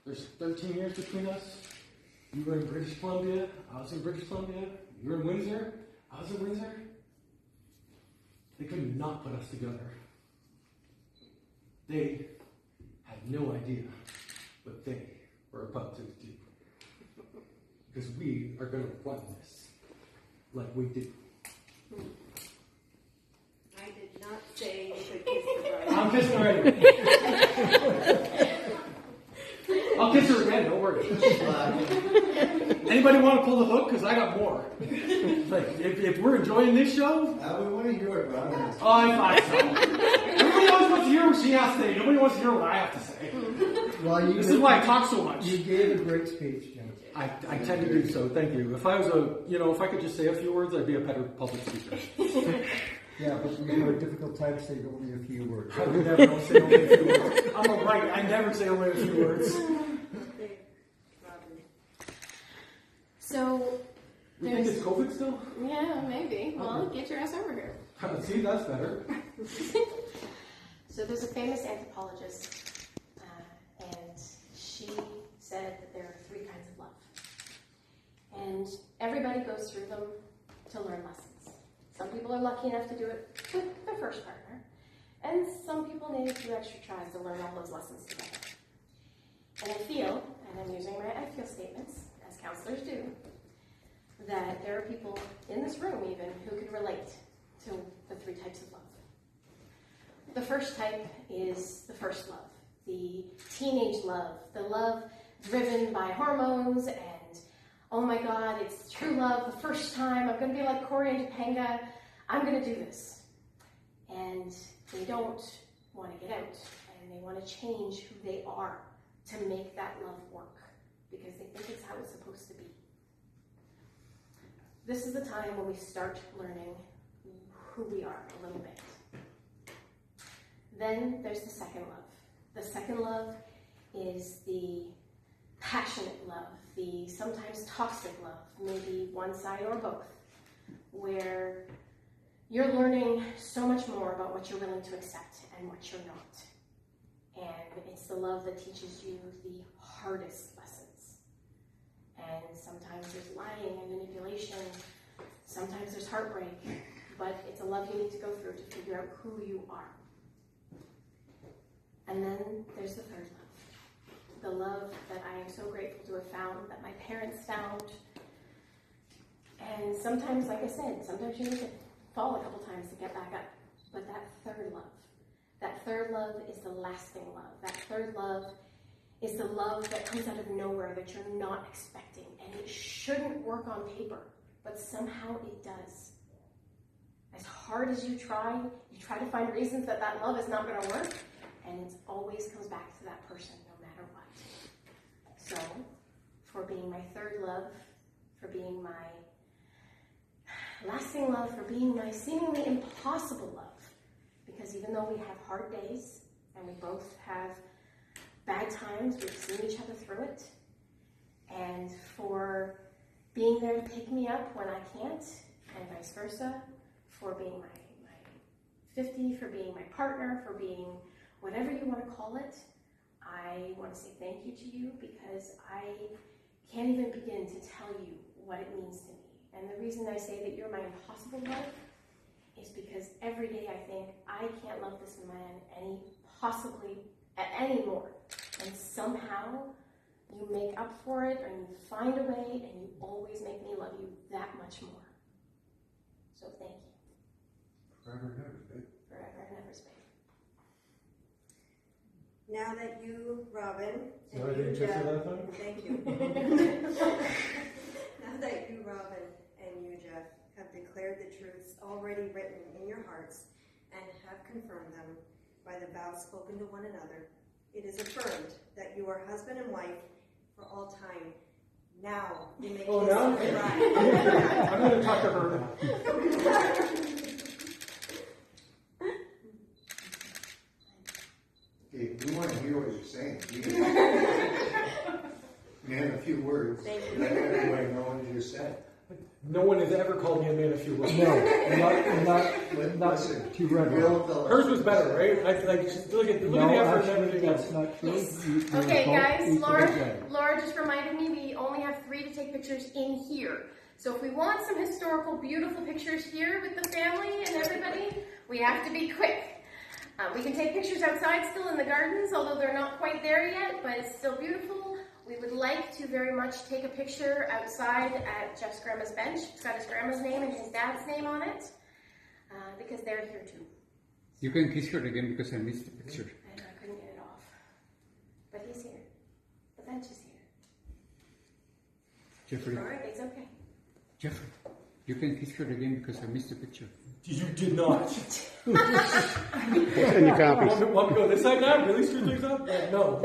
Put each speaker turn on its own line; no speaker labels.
There's 13 years between us. You were in British Columbia. I was in British Columbia. You were in Windsor. I was in Windsor. They could not put us together. They had no idea what they were about to do. Because we are going to run this like we do.
I did not say you should kiss the bride.
I'm kissing her anyway. I'll kiss her again, don't worry. Anybody want to pull the hook? Because I got more. Like, if we're enjoying this show...
we want to hear it, Ron.
Oh, I thought so. Everybody always wants to hear what she has to say. Nobody wants to hear what I have to say.
Well,
This is why I talk so much.
You gave a great speech, Jim.
I tend to do so, thank you. If I was if I could just say a few words, I'd be a better public speaker.
Yeah, but we have a difficult time saying only a few words.
I would never say only a few words. I'm a right, I never say only a few words.
Okay, Robin.
So,
You think it's COVID still?
yeah, maybe. Well, get your ass over here.
See, that's better.
So there's a famous anthropologist, and she said that there are 3 kinds of love. And everybody goes through them to learn lessons. Some people are lucky enough to do it with their first partner, and some people need a few extra tries to learn all those lessons together. And I feel, and I'm using my I feel statements, as counselors do, that there are people in this room even who could relate to the 3 types of love. The first type is the first love, the teenage love, the love driven by hormones and, oh my God, it's true love the first time, I'm going to be like Corey and Topanga, I'm going to do this. And they don't want to get out, and they want to change who they are to make that love work, because they think it's how it's supposed to be. This is the time when we start learning who we are a little bit. Then there's the second love. The second love is the passionate love, the sometimes toxic love, maybe one side or both, where you're learning so much more about what you're willing to accept and what you're not. And it's the love that teaches you the hardest lessons. And sometimes there's lying and manipulation, sometimes there's heartbreak, but it's a love you need to go through to figure out who you are. And then there's the third love. The love that I am so grateful to have found, that my parents found. And sometimes, like I said, sometimes you need to fall a couple times to get back up. But that third love is the lasting love. That third love is the love that comes out of nowhere, that you're not expecting. And it shouldn't work on paper, but somehow it does. As hard as you try to find reasons that love is not going to work, and it always comes back to that person, no matter what. So, for being my third love, for being my lasting love, for being my seemingly impossible love, because even though we have hard days, and we both have bad times, we've seen each other through it, and for being there to pick me up when I can't, and vice versa, for being my 50, for being my partner, for being whatever you want to call it, I want to say thank you to you, because I can't even begin to tell you what it means to me. And the reason I say that you're my impossible love is because every day I think, I can't love this man any more. And somehow you make up for it, and you find a way, and you always make me love you that much more. So thank you.
Forever and ever, babe.
Forever and ever, babe.
Now that you, Robin, and
So I
you,
didn't kiss
Jeff,
her that time?
thank you. Now that you, Robin, and you, Jeff, have declared the truths already written in your hearts and have confirmed them by the vows spoken to one another, it is affirmed that you are husband and wife for all time. Now you may kiss
now?
the bride.
I'm going to talk to her now.
Okay, we want to hear what you're saying. You have a few words.
Thank you.
Let everybody know what you just said.
No one has ever called me a man of few words.
No, not
Listen,
too red.
real fellas.
Hers was better, right? Like just look at
No,
the effort and
actually,
everything else.
that's not true. You
Okay,
both
guys,
equally
Laura,
good.
Laura just reminded me we only have 3 to take pictures in here. So if we want some historical, beautiful pictures here with the family and everybody, we have to be quick. We can take pictures outside still in the gardens, although they're not quite there yet, but it's still beautiful. We would like to very much take a picture outside at Jeff's grandma's bench. It's got his grandma's name and his dad's name on it, because they're here too.
You can kiss her again because I missed the picture.
And I couldn't get it off. But he's here. The bench is here.
Jeffrey,
All right.
It's okay.
Jeffrey, you can kiss her again because I missed the picture.
You did not.
And your copies.
Want me to go this side now? Really screw things up? No.